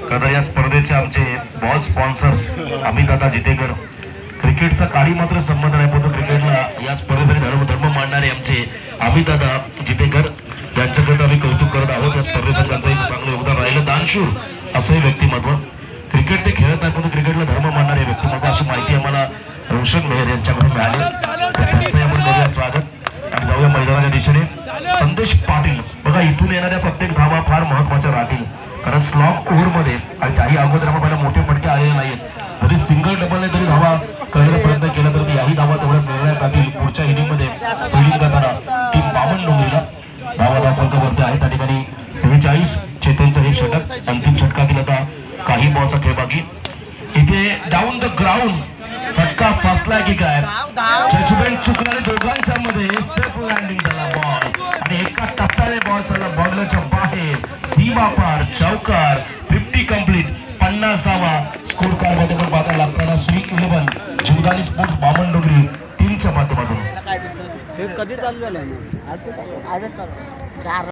खरं या स्पर्धेचे आमचे बॉल स्पॉन्सर्स अमितदादा जितेकर, क्रिकेटचा काही मात्र संबंध नाही, पण क्रिकेटला या स्पर्धेसाठी धर्म मांडणारे आमचे अमितदादा जितेकर यांच्याकडे आम्ही कौतुक करत आहोत। या स्पर्धेसाठी त्यांचं एक चांगलं योगदान राहिलं। दानशूर असंही व्यक्तिमत्व, क्रिकेट ते खेळत नाही पण क्रिकेटला धर्म मानणारे व्यक्तिमत्व, अशी माहिती आम्हाला रोशन मेहर यांच्याकडून मिळाली। त्यांचं आपण करूया स्वागत आणि जाऊया मैदानाच्या दिशेने। संदेश पाटील, बघा इथून येणाऱ्या प्रत्येक धावा फार महत्वाच्या राहतील, कारण स्लॉग ओव्हरमध्ये आणि त्याही अगोदर आम्हाला मोठे फटके आलेले नाहीत। जरी सिंगल डबल जरी धावा करण्याचा प्रयत्न केला तरी याही धावा तेवढ्याच निर्णायक राहतील। पुढच्या इनिंगमध्ये फिल्डिंग करताना टीम बामण डोंगरीला धावा फलकावरती आहे। त्या ठिकाणी 47 चेतनचं हे षटक, अंतिम षटकातील आता काही बॉलचा खेळ बाकी। इथे डाऊन द ग्राउंड फटका फसला की काय, जजमेंट चुकल्याने दोघांच्या मध्ये सेफ लँडिंग झाला बॉल आणि एका टप्प्याने बॉल चालला बॉलरच्या बाहेर, सीमा पार, चौकार, 50 कंप्लीट, 50वा स्कोर कार्ड मध्ये पण पाहायला लागताना श्री 11 जीवदानी स्पोर्ट्स बामण डोंगरी टीमच्या माध्यमातून कधी चालू झालं?